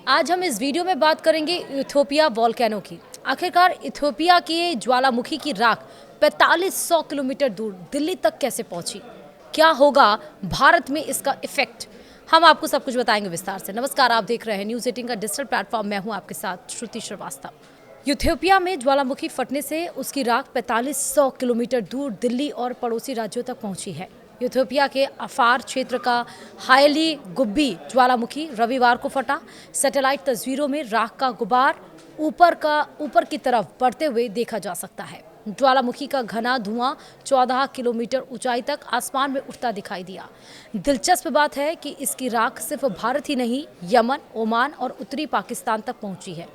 आज हम इस वीडियो में बात करेंगे इथियोपिया वोल्केनो की। आखिरकार इथियोपिया के ज्वालामुखी की राख 4500 किलोमीटर दूर दिल्ली तक कैसे पहुंची? क्या होगा भारत में इसका इफेक्ट? हम आपको सब कुछ बताएंगे विस्तार से। नमस्कार, आप देख रहे हैं न्यूज़ 18 का डिजिटल प्लेटफॉर्म। मैं हूं आपके साथ श्रुति श्रीवास्तव। इथियोपिया में ज्वालामुखी फटने से उसकी राख 4500 किलोमीटर दूर दिल्ली और पड़ोसी राज्यों तक पहुंची है। इथियोपिया के अफार क्षेत्र का हायली गुब्बी ज्वालामुखी रविवार को फटा। सैटेलाइट तस्वीरों में राख का गुबार ऊपर की तरफ बढ़ते हुए देखा जा सकता है। ज्वालामुखी का घना धुआं 14 किलोमीटर ऊंचाई तक आसमान में उठता दिखाई दिया। दिलचस्प बात है कि इसकी राख सिर्फ भारत ही नहीं, यमन, ओमान और उत्तरी पाकिस्तान तक पहुंची है।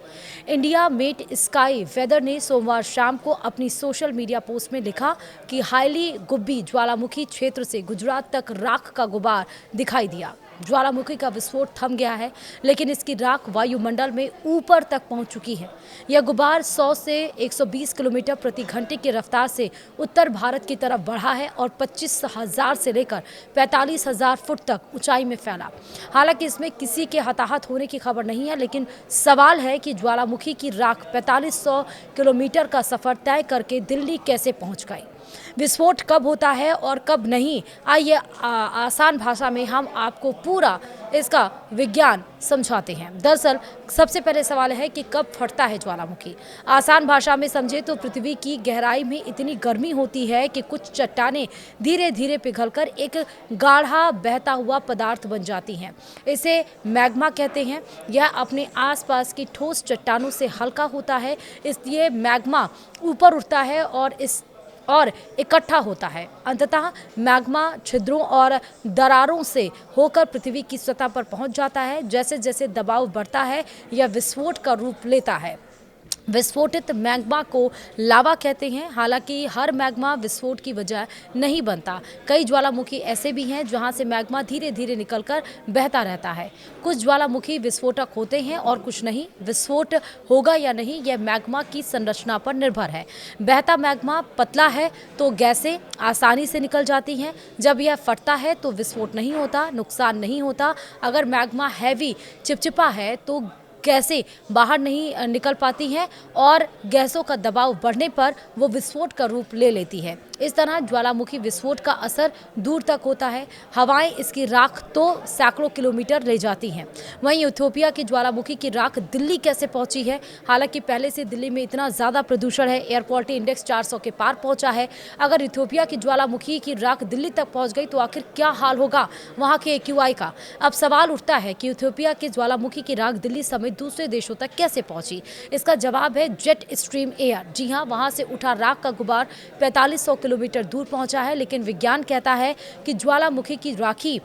इंडिया मेट स्काई वेदर ने सोमवार शाम को अपनी सोशल मीडिया पोस्ट में लिखा कि हायली गुब्बी ज्वालामुखी क्षेत्र से गुजरात तक राख का गुबार दिखाई दिया। ज्वालामुखी का विस्फोट थम गया है, लेकिन इसकी राख वायुमंडल में ऊपर तक पहुंच चुकी है। यह गुबार 100 से 120 किलोमीटर प्रति घंटे की रफ्तार से उत्तर भारत की तरफ बढ़ा है और 25,000 से लेकर 45,000 फुट तक ऊंचाई में फैला। हालांकि इसमें किसी के हताहत होने की खबर नहीं है, लेकिन सवाल है कि ज्वालामुखी की राख 4500 किलोमीटर का सफर तय करके दिल्ली कैसे पहुंच गई। विस्फोट कब होता है और कब नहीं, आइए आसान भाषा में हम आपको पूरा इसका विज्ञान समझाते हैं। दरअसल सबसे पहले सवाल है कि कब फटता है ज्वालामुखी। आसान भाषा में समझे तो पृथ्वी की गहराई में इतनी गर्मी होती है कि कुछ चट्टानें धीरे धीरे पिघलकर एक गाढ़ा बहता हुआ पदार्थ बन जाती हैं। इसे मैग्मा कहते हैं। यह अपने आसपास की ठोस चट्टानों से हल्का होता है, इसलिए मैग्मा ऊपर उठता है और इकट्ठा होता है। अंततः मैग्मा छिद्रों और दरारों से होकर पृथ्वी की सतह पर पहुंच जाता है। जैसे जैसे दबाव बढ़ता है, यह विस्फोट का रूप लेता है। विस्फोटित मैग्मा को लावा कहते हैं। हालांकि हर मैग्मा विस्फोट की वजह नहीं बनता। कई ज्वालामुखी ऐसे भी हैं जहां से मैग्मा धीरे धीरे निकलकर बहता रहता है। कुछ ज्वालामुखी विस्फोटक होते हैं और कुछ नहीं। विस्फोट होगा या नहीं, यह मैग्मा की संरचना पर निर्भर है। बहता मैग्मा पतला है तो गैसें आसानी से निकल जाती हैं। जब यह फटता है तो विस्फोट नहीं होता, नुकसान नहीं होता। अगर मैग्मा हैवी चिपचिपा है तो गैसें बाहर नहीं निकल पाती हैं और गैसों का दबाव बढ़ने पर वो विस्फोट का रूप ले लेती है। इस तरह ज्वालामुखी विस्फोट का असर दूर तक होता है। हवाएं इसकी राख तो सैकड़ों किलोमीटर ले जाती हैं। वहीं इथियोपिया की ज्वालामुखी की राख दिल्ली कैसे पहुंची है? हालांकि पहले से दिल्ली में इतना ज़्यादा प्रदूषण है, एयर क्वालिटी इंडेक्स 400 के पार पहुंचा है। अगर इथियोपिया की ज्वालामुखी की राख दिल्ली तक पहुंच गई तो आखिर क्या हाल होगा वहाँ के AQI का? अब सवाल उठता है कि इथियोपिया की ज्वालामुखी की राख दिल्ली समेत दूसरे देशों तक कैसे पहुंची। इसका जवाब है जेट स्ट्रीम एयर। जी हाँ, वहां से उठा राख का गुबार 4500 किलोमीटर दूर पहुंचा है, लेकिन विज्ञान कहता है कि ज्वालामुखी की राखी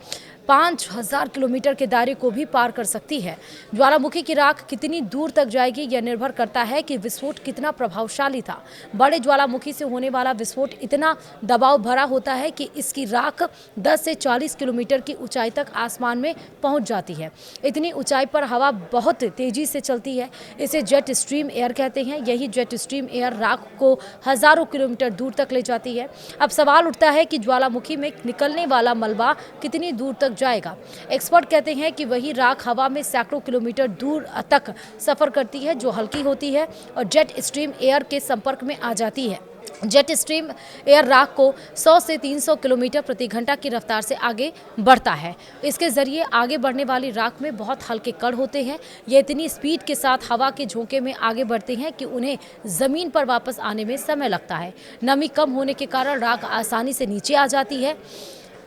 5000 किलोमीटर के दायरे को भी पार कर सकती है। ज्वालामुखी की राख कितनी दूर तक जाएगी, यह निर्भर करता है कि विस्फोट कितना प्रभावशाली था। बड़े ज्वालामुखी से होने वाला विस्फोट इतना दबाव भरा होता है कि इसकी राख 10 से 40 किलोमीटर की ऊंचाई तक आसमान में पहुंच जाती है। इतनी ऊंचाई पर हवा बहुत तेजी से चलती है। इसे जेट स्ट्रीम एयर कहते हैं। यही जेट स्ट्रीम एयर राख को हजारों किलोमीटर दूर तक ले जाती है। अब सवाल उठता है कि ज्वालामुखी में निकलने वाला मलबा कितनी दूर तक जाएगा। एक्सपर्ट कहते हैं कि वही राख हवा में सैकड़ों किलोमीटर दूर तक सफर करती है, जो हल्की होती है और जेट स्ट्रीम एयर के संपर्क में आ जाती है। जेट स्ट्रीम एयर राख को 100 से 300 किलोमीटर प्रति घंटा की रफ्तार से आगे बढ़ता है। इसके जरिए आगे बढ़ने वाली राख में बहुत हल्के कण होते हैं। ये इतनी स्पीड के साथ हवा के झोंके में आगे बढ़ते हैं कि उन्हें ज़मीन पर वापस आने में समय लगता है। नमी कम होने के कारण राख आसानी से नीचे आ जाती है।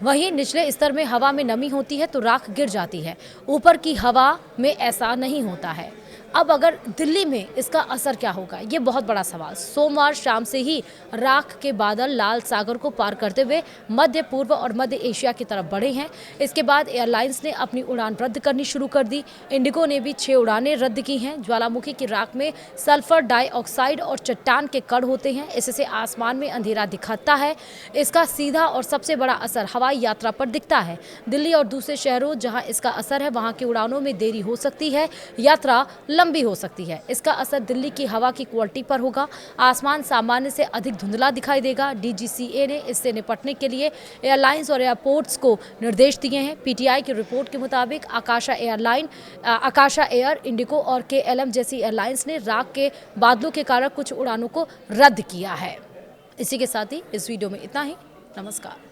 वहीं निचले स्तर में हवा में नमी होती है तो राख गिर जाती है। ऊपर की हवा में ऐसा नहीं होता है। अब अगर दिल्ली में इसका असर क्या होगा, ये बहुत बड़ा सवाल। सोमवार शाम से ही राख के बादल लाल सागर को पार करते हुए मध्य पूर्व और मध्य एशिया की तरफ बढ़े हैं। इसके बाद एयरलाइंस ने अपनी उड़ान रद्द करनी शुरू कर दी। इंडिगो ने भी 6 उड़ानें रद्द की हैं। ज्वालामुखी की राख में सल्फर डाइऑक्साइड और चट्टान के कण होते हैं। इससे आसमान में अंधेरा दिखता है। इसका सीधा और सबसे बड़ा असर हवाई यात्रा पर दिखता है। दिल्ली और दूसरे शहरों जहाँ इसका असर है, वहाँ की उड़ानों में देरी हो सकती है। यात्रा लंबी हो सकती है। इसका असर दिल्ली की हवा की क्वालिटी पर होगा। आसमान सामान्य से अधिक धुंधला दिखाई देगा। डीजीसीए ने इससे निपटने के लिए एयरलाइंस और एयरपोर्ट्स को निर्देश दिए हैं। पीटीआई की रिपोर्ट के मुताबिक आकाशा एयर, इंडिगो और केएलएम जैसी एयरलाइंस ने राख के बादलों के कारण कुछ उड़ानों को रद्द किया है। इसी के साथ ही इस वीडियो में इतना ही। नमस्कार।